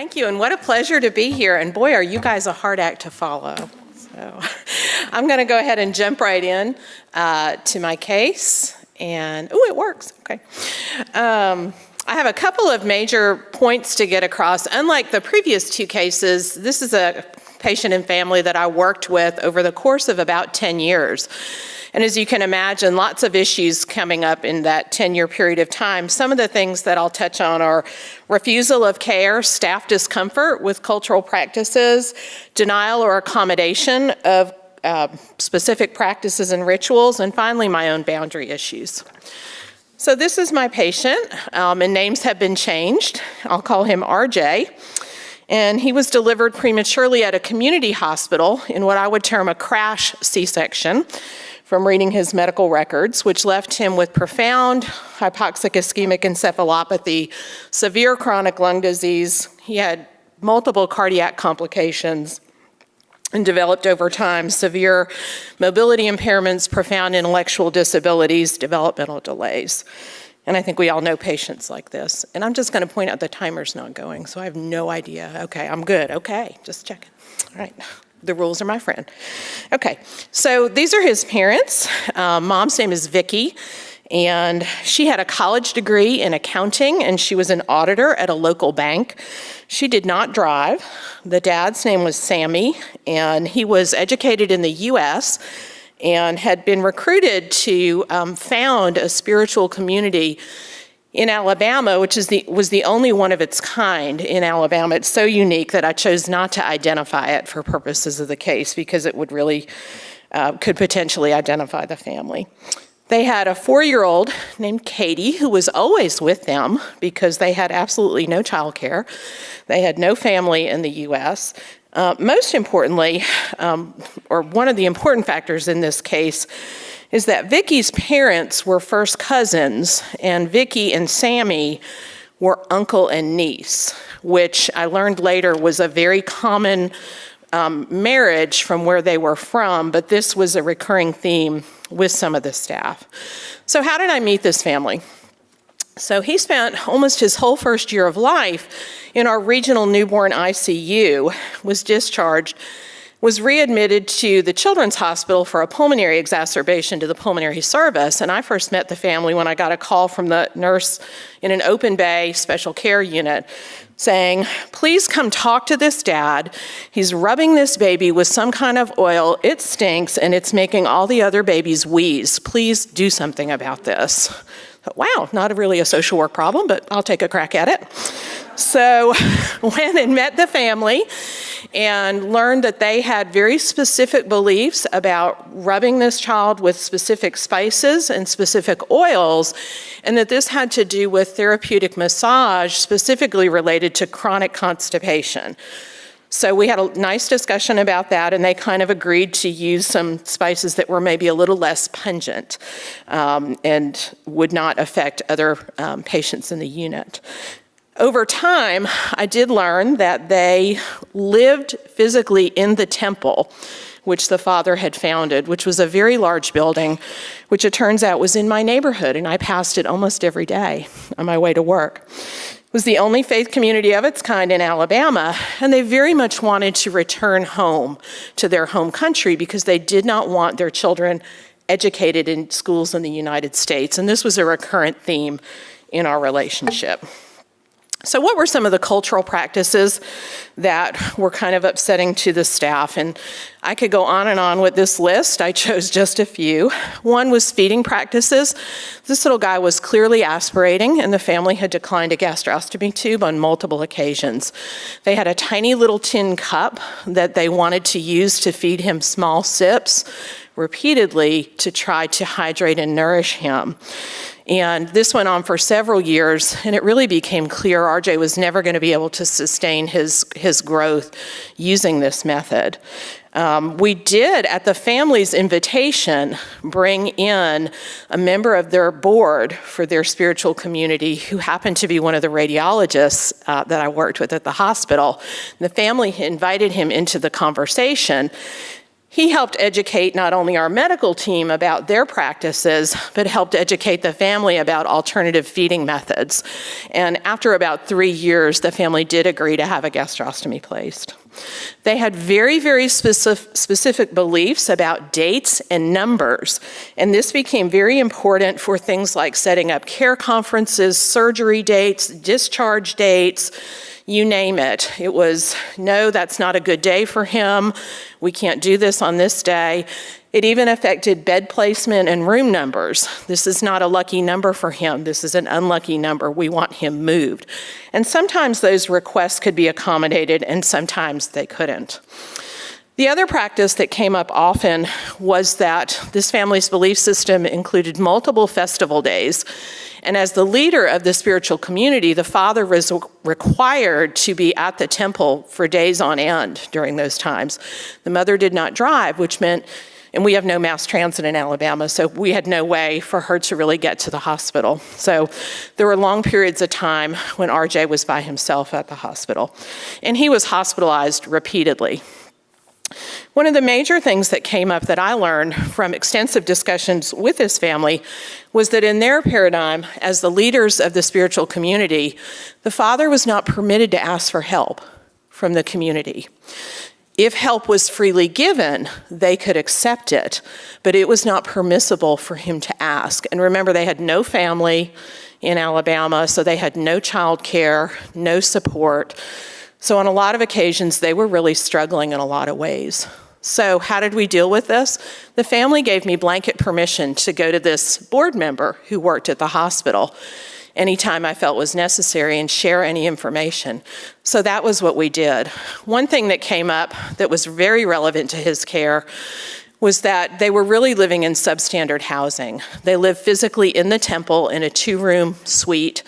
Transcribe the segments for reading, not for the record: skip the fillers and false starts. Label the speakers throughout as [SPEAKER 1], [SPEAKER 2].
[SPEAKER 1] Thank you, and what a pleasure to be here. And boy, are you guys a hard act to follow. So I'm going to go ahead and jump right in to my case. And, oh, it works. Okay. I have a couple of major points to get across. Unlike the previous two cases, this is a patient and family that I worked with over the course of about 10 years. And as you can imagine, lots of issues coming up in that 10-year period of time. Some of the things that I'll touch on are refusal of care, staff discomfort with cultural practices, denial or accommodation of specific practices and rituals, and finally, my own boundary issues. So this is my patient, and names have been changed. I'll call him RJ. And he was delivered prematurely at a community hospital in what I would term a crash C-section, from reading his medical records, which left him with profound hypoxic ischemic encephalopathy, severe chronic lung disease. He had multiple cardiac complications and developed over time severe mobility impairments, profound intellectual disabilities, developmental delays. And I think we all know patients like this. And I'm just going to point out the timer's not going, so I have no idea. Okay, I'm good. Okay, just checking. All right. The rules are my friend. Okay, so these are his parents. Mom's name is Vicki, and she had a college degree in accounting, and she was an auditor at a local bank. She did not drive. The dad's name was Sammy, and he was educated in the US and had been recruited to found a spiritual community in Alabama, which was the only one of its kind in Alabama. It's so unique that I chose not to identify it for purposes of the case because it would really, could potentially identify the family. They had a 4-year-old named Katie who was always with them because they had absolutely no childcare. They had no family in the US. Most importantly, or one of the important factors in this case, is that Vicki's parents were first cousins, and Vicki and Sammy were uncle and niece, which I learned later was a very common marriage from where they were from, but this was a recurring theme with some of the staff. So how did I meet this family? So he spent almost his whole first year of life in our regional newborn ICU, was discharged, was readmitted to the Children's Hospital for a pulmonary exacerbation to the pulmonary service. And I first met the family when I got a call from the nurse in an open bay special care unit saying, please come talk to this dad. He's rubbing this baby with some kind of oil. It stinks and it's making all the other babies wheeze. Please do something about this. Wow, not really a social work problem, but I'll take a crack at it. So went and met the family and learned that they had very specific beliefs about rubbing this child with specific spices and specific oils, and that this had to do with therapeutic massage specifically related to chronic constipation. So we had a nice discussion about that, and they kind of agreed to use some spices that were maybe a little less pungent and would not affect other patients in the unit. Over time, I did learn that they lived physically in the temple, which the father had founded, which was a very large building, which it turns out was in my neighborhood, and I passed it almost every day on my way to work. It was the only faith community of its kind in Alabama, and they very much wanted to return home to their home country because they did not want their children educated in schools in the United States, and this was a recurrent theme in our relationship. So what were some of the cultural practices that were kind of upsetting to the staff? And I could go on and on with this list. I chose just a few. One was feeding practices. This little guy was clearly aspirating, and the family had declined a gastrostomy tube on multiple occasions. They had a tiny little tin cup that they wanted to use to feed him small sips repeatedly to try to hydrate and nourish him. And this went on for several years, and it really became clear RJ was never going to be able to sustain his growth using this method. We did, at the family's invitation, bring in a member of their board for their spiritual community who happened to be one of the radiologists that I worked with at the hospital. The family invited him into the conversation. He helped educate not only our medical team about their practices, but helped educate the family about alternative feeding methods. And after about 3 years, the family did agree to have a gastrostomy placed. They had very, very specific beliefs about dates and numbers, and this became very important for things like setting up care conferences, surgery dates, discharge dates, you name it. It was, no, that's not a good day for him. We can't do this on this day. It even affected bed placement and room numbers. This is not a lucky number for him. This is an unlucky number. We want him moved. And sometimes those requests could be accommodated and sometimes they couldn't. The other practice that came up often was that this family's belief system included multiple festival days. And as the leader of the spiritual community, the father was required to be at the temple for days on end during those times. The mother did not drive, which meant, and we have no mass transit in Alabama, so we had no way for her to really get to the hospital. So there were long periods of time when RJ was by himself at the hospital. And he was hospitalized repeatedly. One of the major things that came up that I learned from extensive discussions with this family was that in their paradigm, as the leaders of the spiritual community, the father was not permitted to ask for help from the community. If help was freely given, they could accept it, but it was not permissible for him to ask. And remember, they had no family in Alabama, so they had no child care, no support. So on a lot of occasions, they were really struggling in a lot of ways. So how did we deal with this? The family gave me blanket permission to go to this board member who worked at the hospital anytime I felt was necessary and share any information. So that was what we did. One thing that came up that was very relevant to his care was that they were really living in substandard housing. They lived physically in the temple in a 2-room suite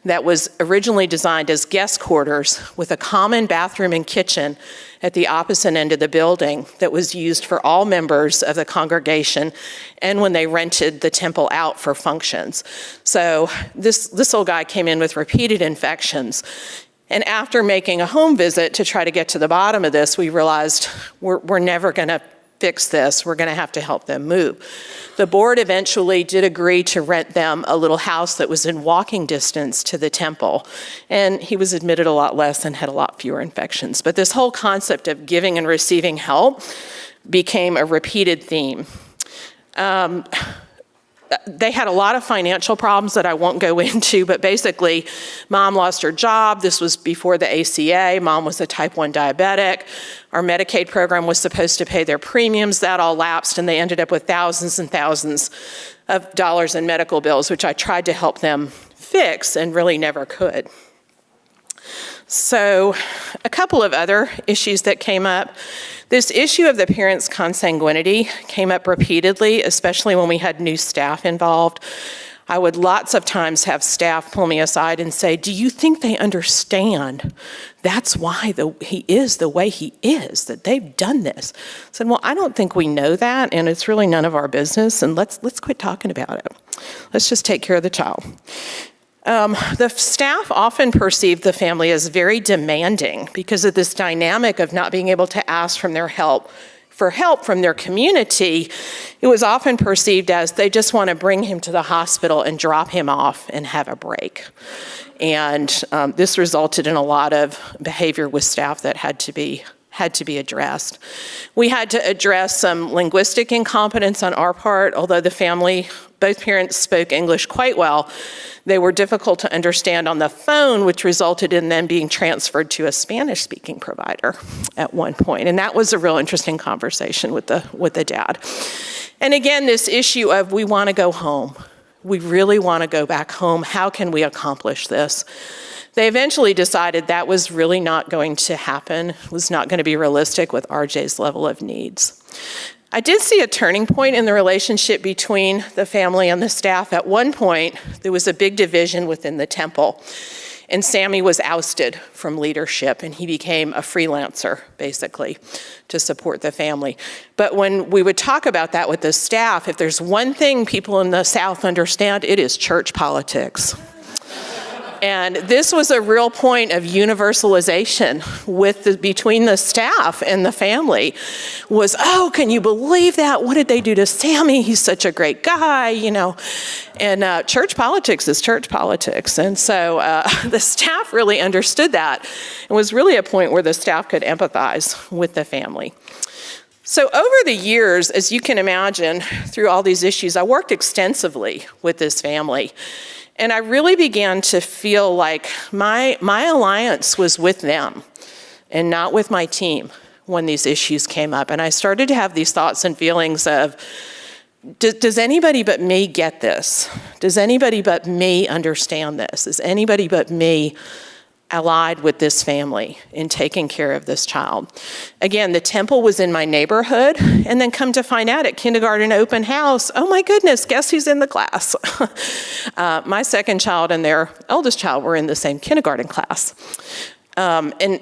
[SPEAKER 1] that was originally designed as guest quarters with a common bathroom and kitchen at the opposite end of the building that was used for all members of the congregation and when they rented the temple out for functions. So this old guy came in with repeated infections. And after making a home visit to try to get to the bottom of this, we realized we're never gonna fix this. We're gonna have to help them move. The board eventually did agree to rent them a little house that was in walking distance to the temple. And he was admitted a lot less and had a lot fewer infections. But this whole concept of giving and receiving help became a repeated theme. They had a lot of financial problems that I won't go into, but basically, mom lost her job. This was before the ACA. Mom was a type 1 diabetic. Our Medicaid program was supposed to pay their premiums. That all lapsed, and they ended up with thousands and thousands of dollars in medical bills, which I tried to help them fix and really never could. So a couple of other issues that came up. This issue of the parents' consanguinity came up repeatedly, especially when we had new staff involved. I would lots of times have staff pull me aside and say, do you think they understand that's why he is the way he is, that they've done this? I said, well, I don't think we know that, and it's really none of our business, and let's quit talking about it. Let's just take care of the child. The staff often perceived the family as very demanding because of this dynamic of not being able to ask for help from their community. It was often perceived as they just want to bring him to the hospital and drop him off and have a break. And this resulted in a lot of behavior with staff that had to be addressed. We had to address some linguistic incompetence on our part, although the family, both parents spoke English quite well. They were difficult to understand on the phone, which resulted in them being transferred to a Spanish-speaking provider at one point. And that was a real interesting conversation with the dad. And again, this issue of we want to go home. We really want to go back home. How can we accomplish this? They eventually decided that was really not going to happen, was not going to be realistic with RJ's level of needs. I did see a turning point in the relationship between the family and the staff. At one point, there was a big division within the temple, and Sammy was ousted from leadership, and he became a freelancer, basically, to support the family. But when we would talk about that with the staff, if there's one thing people in the South understand, it is church politics. And this was a real point of universalization between the staff and the family was, oh, can you believe that? What did they do to Sammy? He's such a great guy, And church politics is church politics. And so the staff really understood that. It was really a point where the staff could empathize with the family. So over the years, as you can imagine, through all these issues, I worked extensively with this family. And I really began to feel like my alliance was with them and not with my team when these issues came up. And I started to have these thoughts and feelings of, does anybody but me get this? Does anybody but me understand this? Is anybody but me allied with this family in taking care of this child? Again, the temple was in my neighborhood, and then come to find out at kindergarten open house, oh my goodness, guess who's in the class? My second child and their eldest child were in the same kindergarten class. And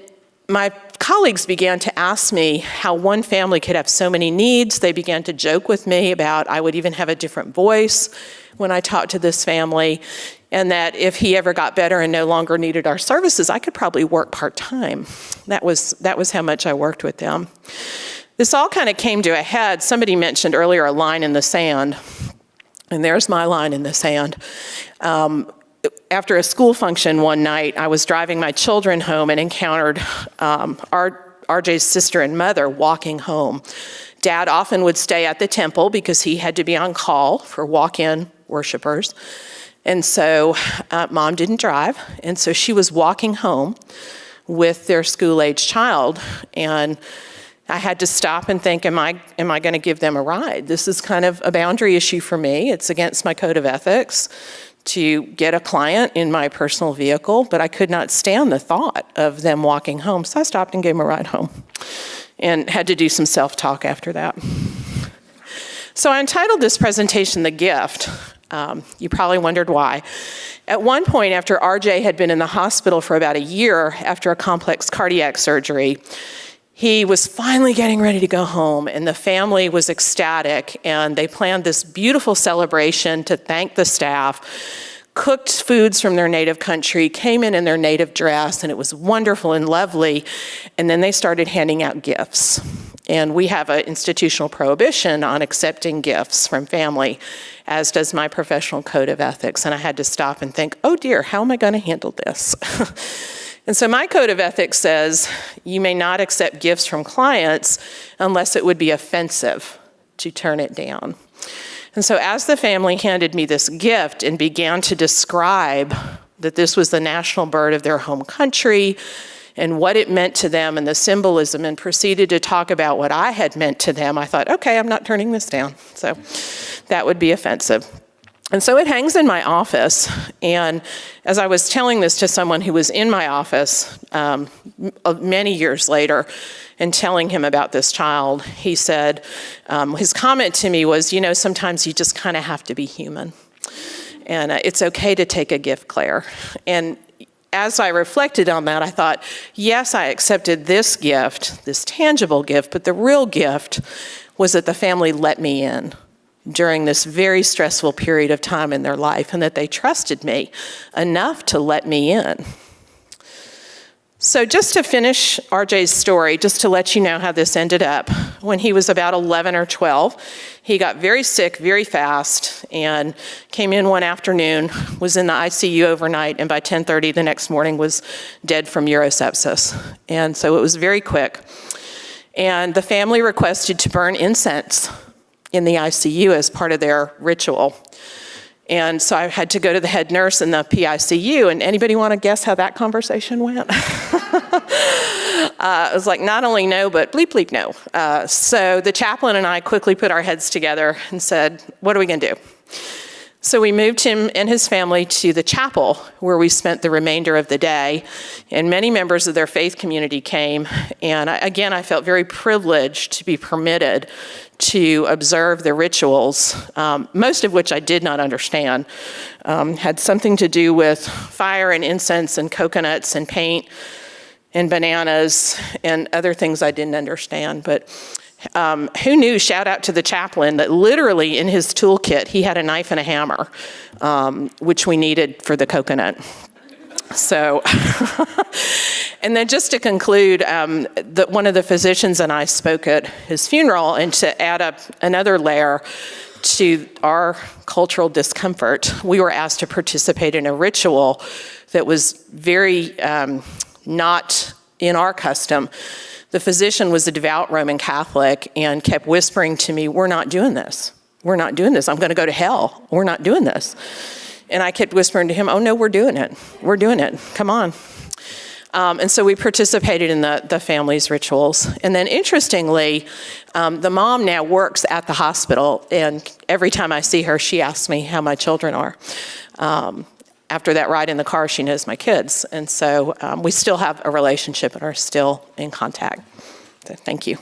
[SPEAKER 1] my colleagues began to ask me how one family could have so many needs. They began to joke with me about I would even have a different voice when I talked to this family, and that if he ever got better and no longer needed our services, I could probably work part-time. That was how much I worked with them. This all kind of came to a head. Somebody mentioned earlier a line in the sand, and there's my line in the sand. After a school function one night, I was driving my children home and encountered RJ's sister and mother walking home. Dad often would stay at the temple because he had to be on call for walk-in worshipers. And so Mom didn't drive, and so she was walking home with their school-age child, and I had to stop and think, am I going to give them a ride? This is kind of a boundary issue for me. It's against my code of ethics to get a client in my personal vehicle, but I could not stand the thought of them walking home, so I stopped and gave them a ride home and had to do some self-talk after that. So I entitled this presentation, The Gift. You probably wondered why. At one point, after RJ had been in the hospital for about a year after a complex cardiac surgery, he was finally getting ready to go home, and the family was ecstatic, and they planned this beautiful celebration to thank the staff, cooked foods from their native country, came in their native dress, and it was wonderful and lovely, and then they started handing out gifts. And we have an institutional prohibition on accepting gifts from family, as does my professional code of ethics. And I had to stop and think, oh dear, how am I going to handle this? And so my code of ethics says you may not accept gifts from clients unless it would be offensive to turn it down. And so as the family handed me this gift and began to describe that this was the national bird of their home country and what it meant to them and the symbolism, and proceeded to talk about what I had meant to them, I thought, okay, I'm not turning this down. So that would be offensive. And so it hangs in my office. And as I was telling this to someone who was in my office many years later and telling him about this child, he said, his comment to me was, sometimes you just kind of have to be human. And it's okay to take a gift, Claire. And as I reflected on that, I thought, yes, I accepted this gift, this tangible gift, but the real gift was that the family let me in during this very stressful period of time in their life, and that they trusted me enough to let me in. So just to finish RJ's story, just to let you know how this ended up, when he was about 11 or 12, he got very sick very fast and came in one afternoon, was in the ICU overnight, and by 10:30 the next morning was dead from urosepsis. And so it was very quick. And the family requested to burn incense in the ICU as part of their ritual. And so I had to go to the head nurse in the PICU, and anybody want to guess how that conversation went? It was like, not only no, but bleep, bleep, no. So the chaplain and I quickly put our heads together and said, what are we going to do? So we moved him and his family to the chapel, where we spent the remainder of the day, and many members of their faith community came. And I felt very privileged to be permitted to observe the rituals, most of which I did not understand. Had something to do with fire and incense and coconuts and paint and bananas and other things I didn't understand. But who knew, shout out to the chaplain, that literally in his toolkit he had a knife and a hammer, which we needed for the coconut. So, and then just to conclude, one of the physicians and I spoke at his funeral, and to add up another layer to our cultural discomfort, we were asked to participate in a ritual that was very not in our custom. The physician was a devout Roman Catholic and kept whispering to me, "We're not doing this. We're not doing this. I'm going to go to hell. We're not doing this." And I kept whispering to him, "Oh no, we're doing it. We're doing it. Come on." And so we participated in the family's rituals. And then interestingly, the mom now works at the hospital, and every time I see her, she asks me how my children are. After that ride in the car, she knows my kids. And so we still have a relationship and are still in contact. So thank you.